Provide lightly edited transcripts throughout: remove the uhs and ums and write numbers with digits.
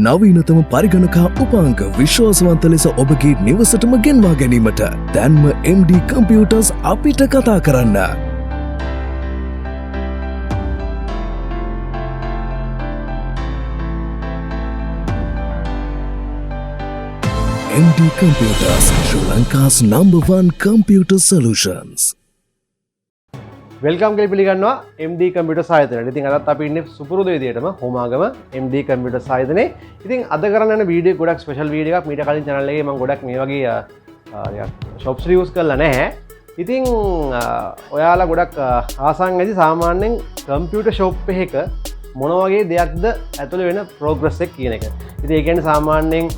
නවීනතම පරිගණකා උපාංක විශ්වාසවන්ත ලෙස ඔබගේ නිවසටම ගෙන්වා ගැනීමට දැන්ම MD කම්පියුටර්ස් අපිට කතා කරන්න. MD Computers, Sri Lanka's #1 computer solutions. Welcome කියලා පිළිගන්නවා MD කම්පියුටර් ආයතනයට. ඉතින් අදත් අපි ඉන්නේ සුපුරුදු විදියටම හෝමාගම MD කම්පියුටර් ආයතනයේ. ඉතින් අද කරන්න යන වීඩියෝ එක ගොඩක් ස්පෙෂල් වීඩියෝ එකක්. මීට කලින් channel එකේ මම ගොඩක් මේ වගේ shops reviews කරලා නැහැ. ඉතින් ඔයාලා ගොඩක් ආසන්න ඇති සාමාන්‍යයෙන් කම්පියුටර් shop එකක මොන වගේ දෙයක්ද ඇතුළේ වෙන progress එක කියන එක. ඉතින් ඒ කියන්නේ සාමාන්‍යයෙන්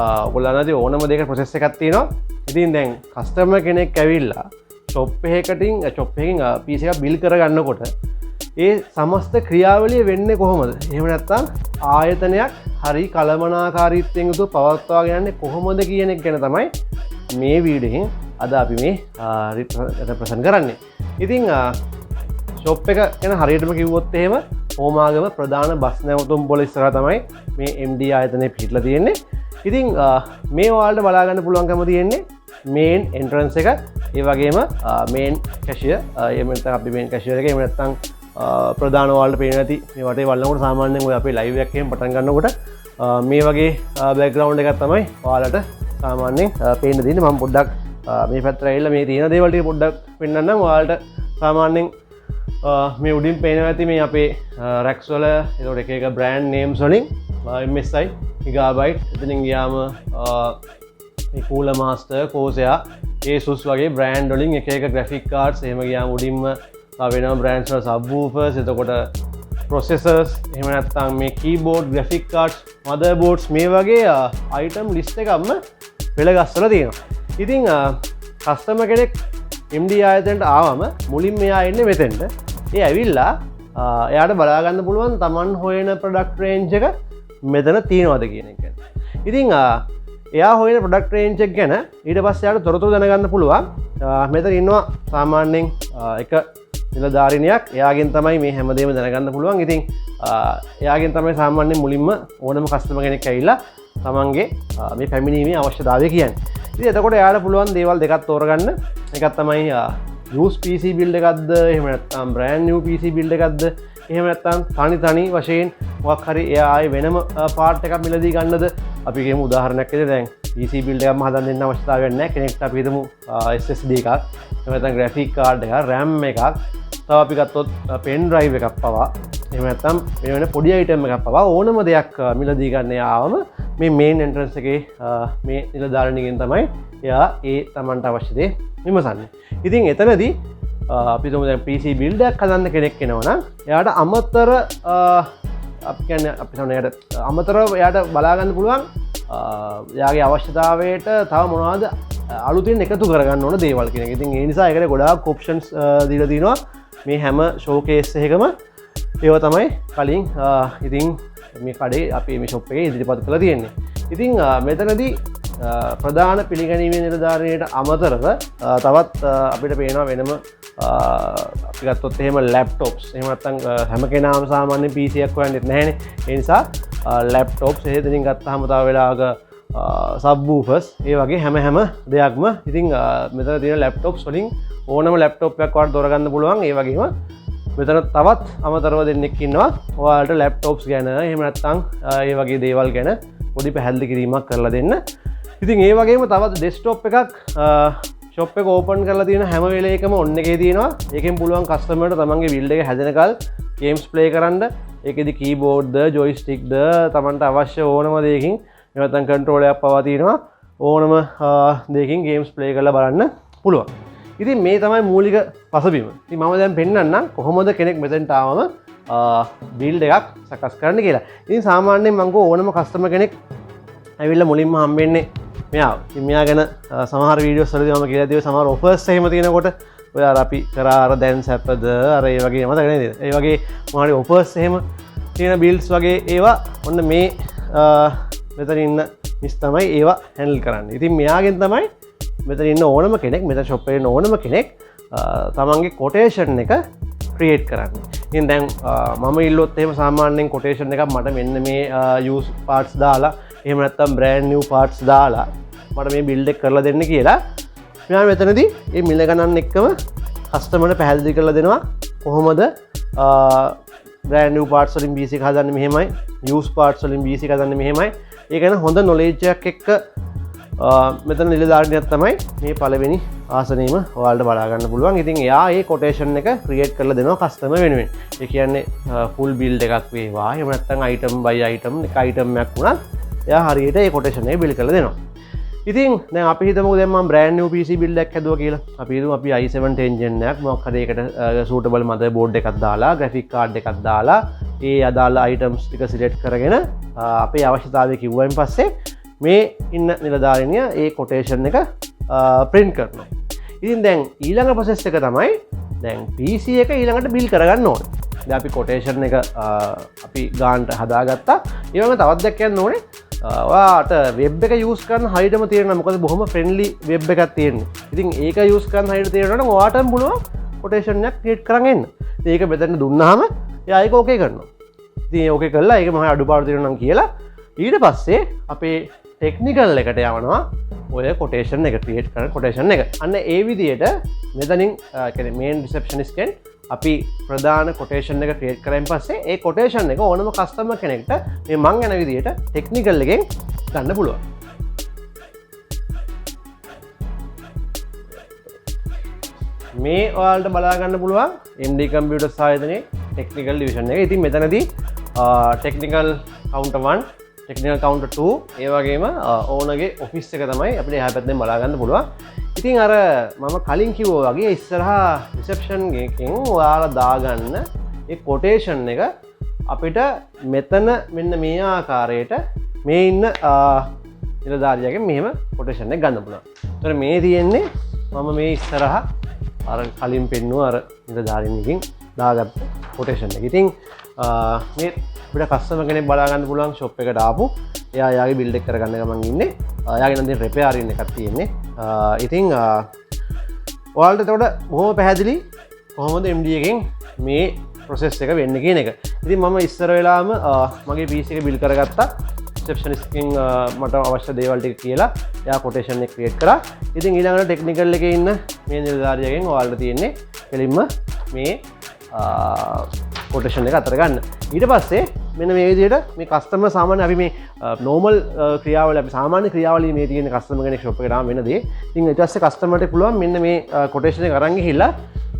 ඔයගොල්ලන්ගේ ඕනම දෙයක process එකක් තියෙනවා. ඉතින් දැන් customer කෙනෙක් ඇවිල්ලා ෂොප් එකකින් PC එක බිල් කරගන්නකොට ඒ සමස්ත ක්‍රියාවලිය වෙන්නේ කොහොමද? එහෙම නැත්නම් ආයතනයක් හරි කළමනාකාරීත්වයෙන් යුතුව පවත්වාගෙන යන්නේ කොහොමද කියන එක ගැන තමයි මේ වීඩියෝෙන් අද අපි මේ ප්‍රසන්ට් කරන්නේ. ඉතින් ෂොප් එක ගැන හරියටම කිව්වොත් එහෙම හෝමාගම ප්‍රධාන බස් නැවතුම් පොළ ඉස්සරහා තමයි මේ MD ආයතනය පිහිටලා තියෙන්නේ. ඉතින් මේ ඔයාලට බලා ගන්න පුළුවන්කම තියෙන්නේ මේන් එන්ට්‍රන්ස් එක, ඒ වගේම මේන් කැෂියර්, එහෙම නැත්නම් අපි මේන් කැෂියර් එක, එහෙම නැත්නම් ප්‍රධාන ඔයාලට පේන ඇති මේ වටේ වළනකොට සාමාන්‍යයෙන් ඔය අපේ ලයිව් එකක් එහෙම පටන් ගන්නකොට මේ වගේ බෑග්ග්‍රවුන්ඩ් එකක් තමයි ඔයාලට සාමාන්‍යයෙන් පේන්න දෙන්නේ. මම පොඩ්ඩක් මේ පැත්තට ඇවිල්ලා මේ තියෙන දේවල් ටික පොඩ්ඩක් පෙන්නන්නම් ඔයාලට. සාමාන්‍යයෙන් මේ උඩින් පේනවා ඇති මේ අපේ රැක්ස් වල ඒකට එක එක බ්‍රෑන්ඩ් නේම්ස් වලින් MSI, Gigabyte, එතනින් ගියාම Cooler Master, Corsair, Asus වගේ බ්‍රෑන්ඩ් වලින් එක එක graphic cards, එහෙම ගියාම උඩින්ම වෙනම බ්‍රෑන්ඩ්ස් වල subwoofers, එතකොට processors, එහෙම නැත්නම් මේ keyboard, graphic cards, motherboards මේ වගේ item list එකක්ම පෙළ ගස්සලා තියෙනවා. ඉතින් customer කෙනෙක් MD ආයතනයට ආවම මුලින්ම එයා එන්නේ මෙතෙන්ට. ඒ ඇවිල්ලා එයාට බලා ගන්න පුළුවන් Taman හොයන product range එක මෙතන තියෙනවද කියන එක. ඉතින් එයා හොයන ප්‍රොඩක්ට් රේන්ජ් එක ගැන ඊට පස්සේ යාට තොරතුරු දැනගන්න පුළුවන්. මෙතන ඉන්නවා සාමාන්‍යයෙන් එක නිලධාරිනියක්. එයාගෙන් තමයි මේ හැමදේම දැනගන්න පුළුවන්. ඉතින් එයාගෙන් තමයි සාමාන්‍යයෙන් මුලින්ම ඕනම කස්ටමර් කෙනෙක් ඇවිල්ලා තමන්ගේ මේ පැමිණීමේ අවශ්‍යතාවය කියන්නේ. ඉතින් එතකොට එයාට පුළුවන් දේවල් දෙකක් තෝරගන්න. එකක් තමයි used PC build එකක්ද, එහෙම නැත්නම් brand new PC build එකක්ද, එහෙම නැත්නම් තනි වශයෙන් මොකක් හරි එයා ආයේ වෙනම පාර්ට් එකක් මිලදී ගන්නද. අපි කියමු උදාහරණයක් විදිහට දැන් PC build එකක්ම හදන්න දෙන්න අවශ්‍යතාවයක් නැහැ. කෙනෙක්ට අපි හිතමු SSD එකක්, එහෙම නැත්නම් graphic card එකක්, RAM එකක්, තව අපි ගත්තොත් pen drive එකක් පවා, එහෙම නැත්නම් වෙන පොඩි item එකක් පවා ඕනම දෙයක් මිලදී ගන්න යාවම මේ main entrance එකේ මේ නිලධාරිනියගෙන් තමයි එයා ඒ Tamanට අවශ්‍ය දේ විමසන්නේ. ඉතින් එතනදී අපි තුමු දැන් PC build එකක් හදන්න කෙනෙක් එනවා නම් එයාට අමතර අමතරව එයාට බලා ගන්න පුළුවන් එයාගේ අවශ්‍යතාවයට තව මොනවද අලුතින් එකතු කරගන්න ඕන දේවල් කියන එක. ඉතින් ඒ නිසා ඒකට ගොඩාක් ඔප්ෂන්ස් දීලා තිනවා මේ හැම ෂෝකේස් එකකම. ඒව තමයි කලින් ඉතින් මේ කඩේ අපි මේ ෂොප් එකේ ඉදිරිපත් කරලා තියෙන්නේ. ඉතින් මෙතනදී ප්‍රධාන පිළිගැනීමේ නිලධාරිනියට අමතරව තවත් අපිට පේනවා වෙනම අපි ගත්තොත් එහෙම ලැප්ටොප්ස්, එහෙම නැත්නම් හැම කෙනාම සාමාන්‍ය PC එකක් හොයන්නෙත් නැහැනේ. ඒ නිසා ලැප්ටොප්ස් එහෙදින් ගත්තාම තව වෙලාවක subwoofers, ඒ වගේ හැම දෙයක්ම ඉතින් මෙතන තියෙන ලැප්ටොප්ස් වලින් ඕනම ලැප්ටොප් එකක් ඔයාලට තෝරගන්න පුළුවන්. ඒ වගේම මෙතන තවත් අමතරව දෙන්නෙක් ඉන්නවා ඔයාලට ලැප්ටොප්ස් ගැන, එහෙම නැත්නම් ඒ වගේ දේවල් ගැන පොඩි පැහැදිලි කිරීමක් කරලා දෙන්න. ඉතින් ඒ වගේම තවත් ඩෙස්ක්ටොප් එකක් ෂොප් එක ඕපන් කරලා තියෙන හැම වෙලේකම ඔන්න එකේ තියෙනවා. ඒකෙන් පුළුවන් කස්ටමර්ට තමන්ගේ බිල්ඩ් එක හැදෙනකල් ගේම්ස් ප්ලේ කරන්න. ඒකෙදි කීබෝඩ්ද, ජොයිස්ටික්ද, තමන්ට අවශ්‍ය ඕනම දෙයකින්, එහෙම නැත්නම් කන්ට්‍රෝලර් එකක් පවා තියෙනවා. ඕනම දෙයකින් ගේම්ස් ප්ලේ කරලා බලන්න පුළුවන්. ඉතින් මේ තමයි මූලික පසුබිම. ඉතින් මම දැන් පෙන්නන්නම් කොහොමද කෙනෙක් මෙතෙන්ට ආවම බිල්ඩ් එකක් සකස් කරන්න කියලා. ඉතින් සාමාන්‍යයෙන් මම ඕනම කස්ටමර් කෙනෙක් ඇවිල්ලා මුලින්ම හම්බෙන්නේ මෙයා. ඉතින් මෙයා ගැන සමහර වීඩියෝස් වලදී මම කියලා තියෙනවා සමහර ඔෆර්ස් එහෙම තියෙනකොට ඔය අර අපි කරා අර දැන් සැපද අර ඒ වගේ මතක නේද? ඒ වගේ මොහරි ඔෆර්ස් එහෙම තියෙන බිල්ඩ්ස් වගේ ඒවා ඔන්න මේ මෙතන ඉන්න මිස් තමයි ඒවා හැන්ඩල් කරන්නේ. ඉතින් මෙයාගෙන් තමයි මෙතන ඉන්න ඕනම කෙනෙක්, මෙතන ෂොප් එකේ ඉන්න ඕනම කෙනෙක් තමන්ගේ කොටේෂන් එක ක්‍රියේට් කරන්නේ. ඉතින් දැන් මම ඉල්ලුවොත් එහෙම සාමාන්‍යයෙන් කොටේෂන් එකක් මට මෙන්න මේ යූස් පාර්ට්ස් දාලා එහෙම නැත්නම් බ්‍රෑන්ඩ් නිව් පාර්ට්ස් දාලා මට මේ බිල්ඩ් එක කරලා දෙන්න කියලා මෙයා මෙතනදී මේ මිල ගණන් එක්කම කස්ටමර්ට පැහැදිලි කරලා දෙනවා කොහොමද බ්‍රෑන්ඩ් නිව් පාර්ට්ස් වලින් PC එක හදන්නේ මෙහෙමයි යූස් පාර්ට්ස් වලින් PC එක හදන්නේ මෙහෙමයි ඒ ගැන හොඳ නොලෙජ් එකක් එක්ක මෙතන නිලධාරියක් තමයි මේ පළවෙනි ආසනයේම ඔයාලට බලා ගන්න පුළුවන්. ඉතින් එයා ඒ කොටේෂන් එක ක්‍රියේට් කරලා දෙනවා කස්ටමර් වෙනුවෙන්. ඒ කියන්නේ ෆුල් බිල්ඩ් එකක් වේවා. එහෙම නැත්නම් අයිටම් බයි අයිටම් එක අයිටම් එකක් වුණත් එයා හරියට ඒ කොටේෂන් එක බිල්ඩ් කරලා දෙනවා. ඉතින් දැන් අපි හිතමුකෝ දැන් මම බ්‍රෑන්ඩ් නිව් PC බිල්ඩ් එකක් හැදුවා කියලා. අපි හිතමු අපි i7 10 gen එකක් මොකක් හරි එකට සූටබල් මදර්බෝඩ් එකක් දාලා ග්‍රැෆික් කාඩ් එකක් දාලා ඒ අදාළ අයිටම්ස් ටික සිලෙක්ට් කරගෙන අපේ අවශ්‍යතාවය කිව්වයින් පස්සේ මේ ඉන්න නිලධාරිනිය ඒ කොටේෂන් එක ප්‍රින්ට් කරනවා. ඉතින් දැන් ඊළඟ ප්‍රොසෙස් එක තමයි දැන් PC එක ඊළඟට බිල් කරගන්න ඕනේ. දැන් අපි කොටේෂන් එක අපි ගානට හදාගත්තා. ඒ වගේම තවත් දෙයක් කියන්න ඕනේ. ඔයාට වෙබ් එක යූස් කරන්න හරියටම තේරෙනවා. මොකද බොහොම ෆ්‍රෙන්ඩ්ලි වෙබ් එකක් තියෙන්නේ. ඉතින් ඒක යූස් කරන්න හරියට තේරෙනවා නම් ඔයාටම පුළුවන් කොටේෂන් එකක් ක්‍රියේට් කරන් එන්න. ඉතින් ඒක මෙතන දුන්නාම එයා ඒක ඕකේ කරනවා. ඉතින් ඒ ඕකේ කළා ඒක මම අඩුපාඩු තියෙනවා නම් කියලා ඊට පස්සේ අපේ ටෙක්නිකල් එකට යවනවා ඔය කොටේෂන් එක ක්‍රියේට් කරන කොටේෂන් එක. අන්න ඒ විදිහට මෙතනින් කියන්නේ මේන් රිසෙප්ෂනිස්ට්ගෙන් අපි ප්‍රධාන කොටේෂන් එක ක්‍රියේට් කරායින් පස්සේ ඒ කොටේෂන් එක ඕනම කස්ටමර් කෙනෙක්ට මේ මං යන විදිහට ටෙක්නිකල් එකෙන් ගන්න පුළුවන්. මේ ඔයාලට බලා ගන්න පුළුවන් MD කම්පියුටර් සායතනයේ ටෙක්නිකල් ඩිවිෂන් එක. ඉතින් මෙතනදී ටෙක්නිකල් කවුන්ටර් 1 ටෙක්නිකල් කවුන්ටර් 2 ඒ වගේම ඕනගේ ඔෆිස් එක තමයි අපිට එහා පැත්තෙන් බලා ගන්න පුළුවන්. ඉතින් අර මම කලින් කිව්වා වගේ ඉස්සරහා රිසෙප්ෂන් එකකින් ඔයාලා දාගන්න ඒ කොටේෂන් එක අපිට මෙතන මෙන්න මේ ආකාරයට මේ ඉන්න නිලධාරියාගෙන් මෙහෙම කොටේෂන් එක ගන්න පුළුවන්. ඒතර මේ තියෙන්නේ මම මේ ඉස්සරහා අර කලින් පෙන්නුව අර නිලධාරිනියකින් දාගත්ත කොටේෂන් එක. ඉතින් මේ අපිට කස්ටමර් කෙනෙක් බලා ගන්න පුළුවන් ෂොප් එකට ආපු එයා යාගේ බිල්ඩ් එක කරගන්න ගමන් ඉන්නේ. යාගේ නම් දැන් රිපෙයාරින් එකක් තියෙන්නේ. ඉතින් ඔයාලට එතකොට බොහොම පැහැදිලි කොහොමද MD එකෙන් මේ ප්‍රොසෙස් එක වෙන්නේ කියන එක. ඉතින් මම ඉස්සර වෙලාම මගේ PC එක බිල්ඩ් කරගත්තා. රිසෙප්ෂනිස්ට්ගෙන් මට අවශ්‍ය දේවල් ටික කියලා එයා කොටේෂන් එක ක්‍රියේට් කරා. ඉතින් ඊළඟට ටෙක්නිකල් එකේ ඉන්න මේ නිලධාරියාගෙන් ඔයාලට තියෙන්නේ කෙලින්ම මේ කොටේෂන් එක අතර ගන්න. ඊට පස්සේ මෙන්න මේ විදිහට මේ කස්ටමර් සාමාන්‍ය අපි මේ නෝමල් ක්‍රියාවල අපි සාමාන්‍ය ක්‍රියාවලියේ මේ තියෙන කස්ටමර් කෙනෙක් ෂොප් එකට ආවම වෙන දේ. ඉතින් ඊට පස්සේ කස්ටමර්ට පුළුවන් මෙන්න මේ කොටේෂන් එක අරන් ගිහිල්ලා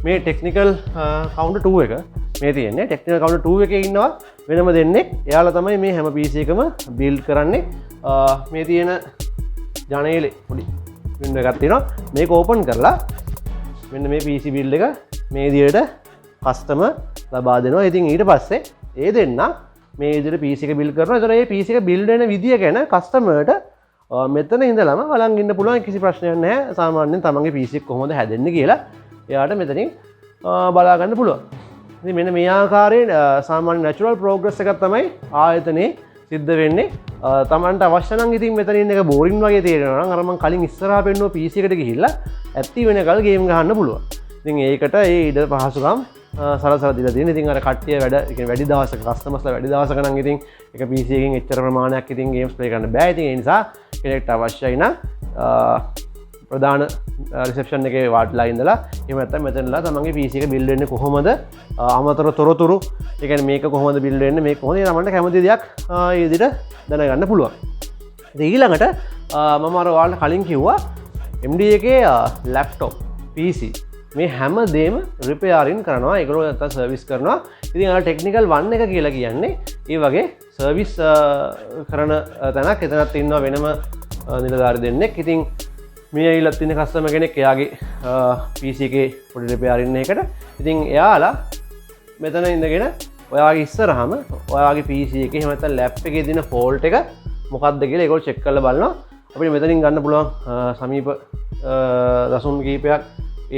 මේ ටෙක්නිකල් කවුන්ටර් 2 එක මේ තියෙන්නේ. ටෙක්නිකල් කවුන්ටර් 2 එකේ ඉන්නවා වෙනම දෙන්නෙක්. එයාලා තමයි මේ හැම PC එකම බිල්ඩ් කරන්නේ. මේ තියෙන ජනේලේ පොඩි වින්ඩෝ එකක් තියෙනවා. මේක ඕපන් කරලා මෙන්න මේ PC බිල්ඩ් එක මේ විදිහට කස්ටමර් ලබා දෙනවා. ඉතින් ඊට පස්සේ ඒ දෙන්න මේ විදිහට PC එක බිල්ඩ් කරනවා. ඒතර මේ PC එක බිල්ඩ් වෙන විදිය ගැන කස්ටමර්ට මෙතන ඉඳලම බලන් ඉන්න පුළුවන්. කිසි ප්‍රශ්නයක් නැහැ. සාමාන්‍යයෙන් තමන්ගේ PC එක කොහොමද හැදෙන්නේ කියලා එයාට මෙතනින් බලා ගන්න පුළුවන්. ඉතින් මෙන්න මේ ආකාරයෙන් සාමාන්‍ය නැචරල් ප්‍රෝග්‍රස් එකක් තමයි ආයතනයේ සිද්ධ වෙන්නේ. තමන්ට අවශ්‍ය නම් ඉතින් මෙතන ඉන්න එක බෝරින් වගේ තේරෙනවා නම් අර මම කලින් ඉස්සරහා පෙන්නුව PC එකට ගිහිල්ලා ඇත්ති වෙනකල් ගේම් ගහන්න පුළුවන්. ඉතින් ඒකට ඒ ඉඩ පහසුකම් සලසලා දීලා තියෙනවා. ඉතින් අර කට්ටිය වැඩි දවසක කස්ටමර්ස්ලා වැඩි දවසක නම් ඉතින් එක PC එකකින් එච්චර ප්‍රමාණයක් ඉතින් ගේම්ස් ප්ලේ කරන්න බෑ. ඉතින් ඒ නිසා කෙනෙක්ට අවශ්‍යයි නම් ප්‍රධාන රිසෙප්ෂන් එකේ වාඩිලා ඉඳලා එහෙම නැත්නම් මෙතනලා තමන්ගේ PC එක බිල්ඩ් වෙන්නේ කොහොමද අමතර තොරතුරු ඒ කියන්නේ මේක කොහොමද බිල්ඩ් වෙන්නේ මේක කොහොමද තමන්ට කැමති දෙයක් ඒ විදිහට දැනගන්න පුළුවන්. ඉතින් ඊළඟට මම අර ඔයාලට කලින් කිව්වා MD එකේ ලැප්ටොප් PC මේ හැම දෙම රිපෙයාරින් කරනවා. ඒගොල්ලෝ නැත්තම් සර්විස් කරනවා. ඉතින් අර ටෙක්නිකල් 1 එක කියලා කියන්නේ ඒ වගේ සර්විස් කරන තැනක්. එතනත් ඉන්නවා වෙනම නිලධාරි දෙන්නෙක්. ඉතින් මේ ඇවිල්ලා තියෙන කස්ටමර් කෙනෙක් එයාගේ PC එකේ පොඩි රිපෙයාරින් එකකට. ඉතින් එයාලා මෙතන ඉඳගෙන ඔයාගේ ඉස්සරහම ඔයාගේ PC එකේ එහෙම නැත්නම් ලැප් එකේ තියෙන ෆෝල්ට් එක මොකක්ද කියලා ඒගොල්ලෝ චෙක් කරලා බලනවා. අපිට මෙතනින් ගන්න පුළුවන් සමීප දසුන් කීපයක්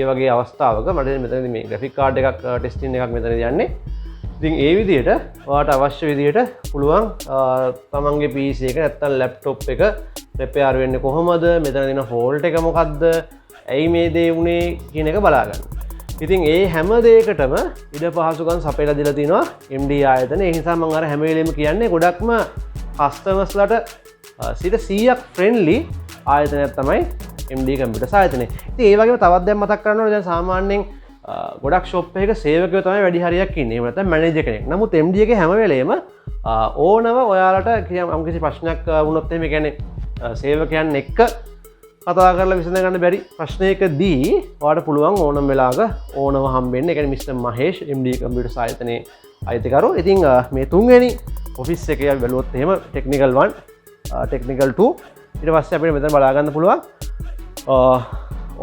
ඒ වගේ අවස්ථාවක මට මෙතනදී මේ ග්‍රැෆික් කාඩ් එකක් ටෙස්ටින් එකක් මෙතනදී යන්නේ. ඉතින් ඒ විදිහට ඔයාට අවශ්‍ය විදිහට පුළුවන් තමන්ගේ PC එක නැත්තම් ලැප්ටොප් එක රිපෙයාර් වෙන්නේ කොහොමද, මෙතන තියෙන ෆෝල්ට් එක මොකද්ද, ඇයි මේ දේ වුනේ කියන එක බලා ගන්න. ඉතින් ඒ හැම දෙයකටම ඉඩ පහසුකම් සපයලා දීලා තිනවා MD ආයතන. ඒ නිසා මම අර හැම වෙලෙම කියන්නේ ගොඩක්ම කස්ටමර්ස්ලාට 100% ෆ්‍රෙන්ඩ්ලි ආයතනයක් තමයි MD කම්පියුටර්ස් ආයතනය. ඉතින් ඒ වගේම තවත් දැන් මතක් කරන්න ඕනේ දැන් සාමාන්‍යයෙන් ගොඩක් ෂොප් එකක සේවකයෝ තමයි වැඩි හරියක් ඉන්නේ. එහෙම නැත්නම් මැනේජර් කෙනෙක්. නමුත් MD එකේ හැම වෙලේම ඕනම ඔයාලට යම් කිසි ප්‍රශ්නයක් වුණොත් එහෙම කියන්නේ සේවකයන් එක්ක කතා කරලා විසඳ ගන්න බැරි ප්‍රශ්නයකදී ඔයාලට පුළුවන් ඕනම වෙලාවක ඕනම හම්බෙන්න. ඒ කියන්නේ මිස්ටර් මහේෂ් MD කම්පියුටර්ස් ආයතනයේ අයිතිකරු. ඉතින් මේ තුන්වෙනි ඔෆිස් එකේ අපි බැලුවොත් එහෙම ටෙක්නිකල් 1, ටෙක්නිකල් 2 ඊට පස්සේ අපිට මෙතන බලා ගන්න පුළුවන්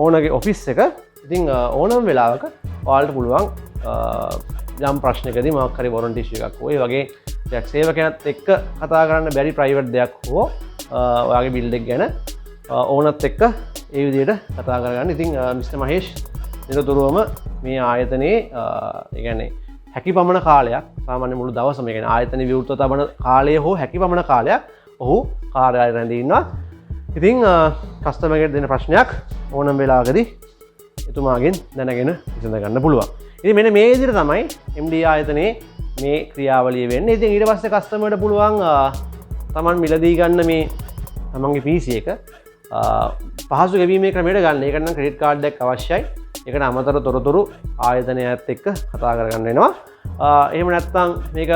ඕනගේ ඔෆිස් එක. ඉතින් ඕනම වෙලාවක ඔයාලට පුළුවන් යම් ප්‍රශ්නකදී මොකක් හරි වොරන්ටි ඉෂුව එකක් හෝ ඒ වගේ දෙයක් සේවකයන්ත් එක්ක කතා කරන්න බැරි ප්‍රයිවට් දෙයක් හෝ ඔයාගේ බිල් එක ගැන ඕනත් එක්ක ඒ විදිහට කතා කරගන්න. ඉතින් මිස්ටර් මහේෂ් නිරතුරුවම මේ ආයතනයේ ඒ කියන්නේ හැකි පමණ කාලයක් සාමාන්‍ය මුළු දවසම ඒ කියන්නේ ආයතන විවෘතව තබන කාලය හෝ හැකි පමණ කාලයක් ඔහු කාර්යාලයේ රැඳී ඉන්නවා. ඉතින් කස්ටමර් කෙනෙක් දෙන ප්‍රශ්නයක් ඕනම වෙලාවකදී එතුමාගෙන් දැනගෙන විසඳ ගන්න පුළුවන්. ඉතින් මෙන්න මේ විදිහට තමයි MD ආයතනයේ මේ ක්‍රියාවලිය වෙන්නේ. ඉතින් ඊට පස්සේ කස්ටමර්ට පුළුවන් තමන් මිලදී ගන්න මේ තමන්ගේ PC එක පහසු ගෙවීමේ ක්‍රමයට ගන්න. ඒකට නම් ක්‍රෙඩිට් කාඩ් එකක් අවශ්‍යයි. ඒකට අමතර තොරතුරු ආයතනයත් එක්ක කතා කරගන්න වෙනවා. එහෙම නැත්නම් මේක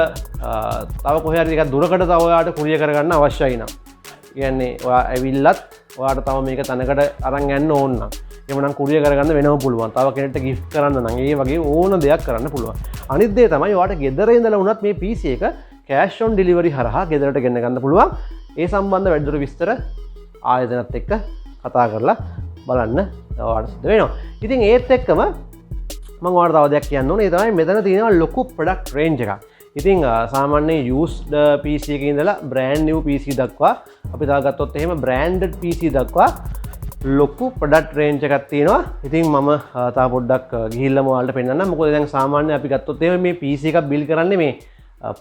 තව කොහේ හරි ටිකක් දුරකට තව ඔයාලට කුරිය කරගන්න අවශ්‍යයි නම්. කියන්නේ ඔයා ඇවිල්ලත් ඔයාට තව මේක තැනකට අරන් යන්න ඕන නම් එහෙමනම් කුරිය කරගන්න වෙනම පුළුවන්. තව කෙනෙක්ට ගිෆ්ට් කරන්න නම් ඒ වගේ ඕන දෙයක් කරන්න පුළුවන්. අනිත් දේ තමයි ඔයාට ගෙදර ඉඳලා වුණත් මේ PC එක කෑෂ් ඔන් ඩෙලිවරි හරහා ගෙදරට ගෙන්න ගන්න පුළුවන්. ඒ සම්බන්ධ වැඩිදුර විස්තර ආයතනත් එක්ක කතා කරලා බලන්න ඔයාලට සිද්ධ වෙනවා. ඉතින් ඒත් එක්කම මම ඔයාලට තව දෙයක් කියන්න ඕනේ. ඒ තමයි මෙතන තියෙනවා ලොකු ප්‍රොඩක්ට් රේන්ජ් එකක්. ඉතින් සාමාන්‍යයෙන් used PC එකේ ඉඳලා brand new PC දක්වා අපි තව ගත්තොත් එහෙම branded PC දක්වා ලොකු ප්‍රොඩක්ට් රේන්ජ් එකක් තියෙනවා. ඉතින් මම තව පොඩ්ඩක් ගිහිල්ලාම ඔයාලට පෙන්නන්නම්. මොකද දැන් සාමාන්‍යයෙන් අපි ගත්තොත් එහෙම මේ PC එකක් බිල් කරන්නේ මේ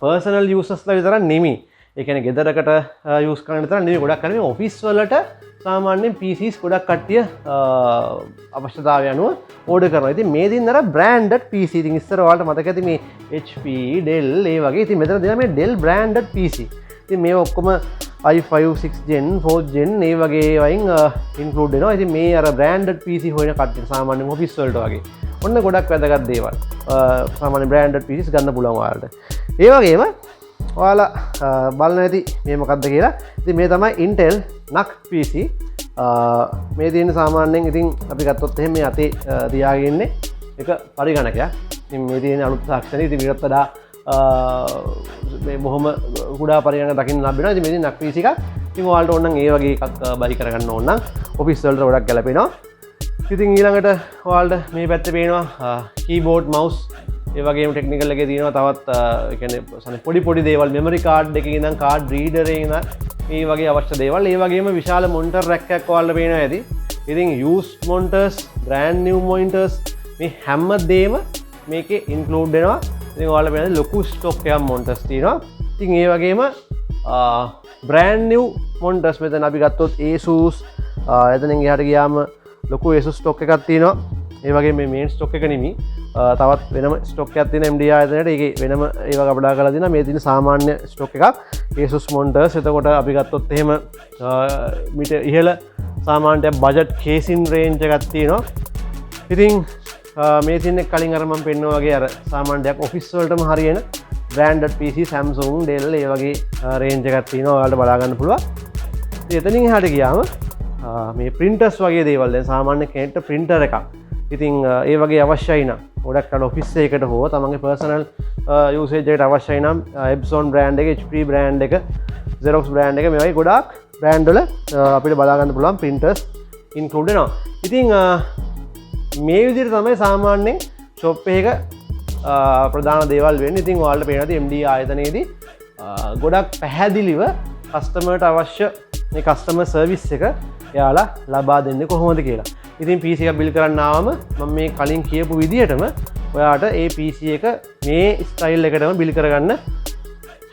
personal users-ලා විතරක් නෙමෙයි. ඒ කියන්නේ ගෙදරකට use කරන්න විතර නෙමෙයි. ගොඩක් කරන්නේ office වලට සාමාන්‍යයෙන් PCs ගොඩක් කට්ටිය අවශ්‍යතාවය අනුව ඕඩර් කරනවා. ඉතින් මේ දින අර branded PC. ඉතින් ඉස්සර ඔයාලට මතක ඇති මේ HP, Dell ඒ වගේ. ඉතින් මෙතන දෙනවා මේ Dell branded PC. ඉතින් මේ ඔක්කොම i5 6 gen 4 gen ඒ වගේ වයින් ඉන්ක්ලූඩ් වෙනවා. ඉතින් මේ අර branded PC හොයන කට්ටිය සාමාන්‍යයෙන් office වලට වගේ. ඔන්න ගොඩක් වැදගත් දේවල්. සාමාන්‍ය branded PCs ගන්න පුළුවන් ඔයාලට. ඒ වගේම ඔයාලා බලන්න ඇති මේ මොකක්ද කියලා. ඉතින් මේ තමයි Intel NUC PC. මේ තියෙන සාමාන්‍යයෙන් ඉතින් අපි ගත්තොත් එහෙම මේ අතේ තියාගෙන ඉන්නේ එක පරිගණකයක්. ඉතින් මේ තියෙන අලුත් තාක්ෂණය ඉතින් ඊට වඩා මේ බොහොම කුඩා පරිගණක දකින්න ලැබෙනවා. ඉතින් මේ තියෙන NUC PC එකක්. ඉතින් ඔයාලට ඕන නම් ඒ වගේ එකක් බයි කරගන්න ඕන නම් ඔෆිස් වලට ගොඩක් ගැලපෙනවා. ඉතින් ඊළඟට ඔයාලට මේ පැත්තේ පේනවා keyboard mouse ඒ වගේම ටෙක්නිකල් එකේ තියෙනවා තවත් ඒ කියන්නේ පොඩි දේවල් මෙමරි කාඩ් එකේ ඉඳන් කාඩ් රීඩර් එකේ ඉඳන් මේ වගේ අවශ්‍ය දේවල්. ඒ වගේම විශාල මොනිටර් රැක් එකක් ඔයාලට පේනවා ඇති. ඉතින් used monitors, brand new monitors මේ හැම දෙයක්ම මේකේ include වෙනවා. ඉතින් ඔයාලට පේනවා ලොකු ස්ටොක් එකක් monitors තියෙනවා. ඉතින් ඒ වගේම brand new monitors මෙතන අපි ගත්තොත් Asus එතනින් එහාට ගියාම ලොකු Asus ස්ටොක් එකක් තියෙනවා. ඒ වගේ මේ මේන් ස්ටොක් එක නෙමෙයි තවත් වෙනම ස්ටොක් එකක් තියෙන MD ආයතනයට ඒකේ වෙනම ඒවා කපඩා කරලා දෙනවා. මේ තියෙන සාමාන්‍ය ස්ටොක් එකක් Asus monitors. එතකොට අපි ගත්තොත් එහෙම මීට ඉහළ සාමාන්‍ය බජට් කේසින් රේන්ජ් එකක් තියෙනවා. ඉතින් මේ තියෙන කලින් අර මම පෙන්නවා වගේ අර සාමාන්‍ය දෙයක් ඔෆිස් වලටම හරියන branded PC Samsung, Dell ඒ වගේ රේන්ජ් එකක් තියෙනවා. ඔයාලට බලා ගන්න පුළුවන්. ඉතින් එතනින් එහාට ගියාම මේ printers වගේ දේවල් දැන් සාමාන්‍ය කෙනෙක්ට printer එකක් ඉතින් ඒ වගේ අවශ්‍යයි නම් ගොඩක් අර ඔෆිස් එකකට හෝ තමන්ගේ පර්සනල් යූසේජ් එකට අවශ්‍යයි නම් Epson brand එක, HP brand එක, Xerox brand එක මේ වගේ ගොඩාක් brand වල අපිට බලා ගන්න පුළුවන් printers include වෙනවා. ඉතින් මේ විදිහට තමයි සාමාන්‍යයෙන් shop එකක ප්‍රධාන දේවල් වෙන්නේ. ඉතින් ඔයාලට පේනවා MD ආයතනයේදී ගොඩක් පැහැදිලිව කස්ටමර්ට අවශ්‍ය මේ කස්ටමර් සර්විස් එක එයාලා ලබා දෙන්නේ කොහොමද කියලා. ඉතින් PC එක බිල් කරන්න ආවම මම මේ කලින් කියපු විදිහටම ඔයාට ඒ PC එක මේ ස්ටයිල් එකටම බිල් කරගන්න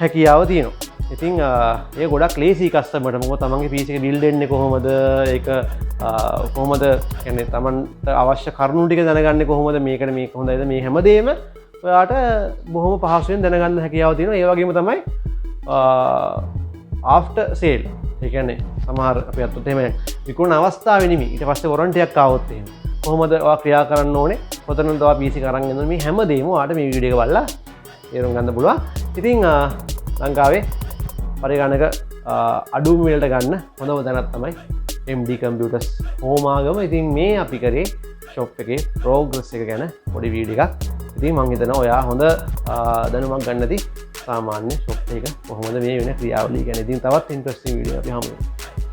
හැකියාව තියෙනවා. ඉතින් ඒ ගොඩක් ලේසි කස්ටමර්ට මොකද තමන්ගේ PC එක බිල්ඩ් වෙන්නේ කොහොමද ඒක කොහොමද කියන්නේ තමන්ට අවශ්‍ය කරුණු ටික දැනගන්නේ කොහොමද මේකට මේක හොඳයිද මේ හැමදේම ඔයාට බොහොම පහසුවෙන් දැනගන්න හැකියාව තියෙනවා ඒ වගේම තමයි ආෆ්ටර් සේල් ඒ කියන්නේ සමහර අපි අතත් එහෙම විකුණන අවස්ථාවේ නෙමෙයි ඊට පස්සේ වොරන්ටි එකක් ආවොත් එහෙම කොහොමද ඔයා ක්‍රියා කරන්න ඕනේ කොතනද ඔයා PC එක අරන් යන්නේ මේ හැමදේම ඔයාට මේ වීඩියෝ එක බලලා තේරුම් ගන්න පුළුවන් ඉතින් ලංකාවේ පරිගණක අඩුම වලට ගන්න හොඳම තැනක් තමයි MD කම්පියුටර්ස් හෝමාගම. ඉතින් මේ අපි කරේ ෂොප් එකේ ප්‍රෝග්‍රස් එක ගැන පොඩි වීඩියෝ එකක්. ඉතින් මම හිතනවා ඔයා හොඳ දැනුමක් ගන්න ඇති සාමාන්‍ය ෂොප් එක කොහොමද මේ වෙන ක්‍රියාවලිය ගැන. ඉතින් තවත් ඉන්ට්‍රස්ටිං වීඩියෝ එකක් අපි හමු වෙනවා.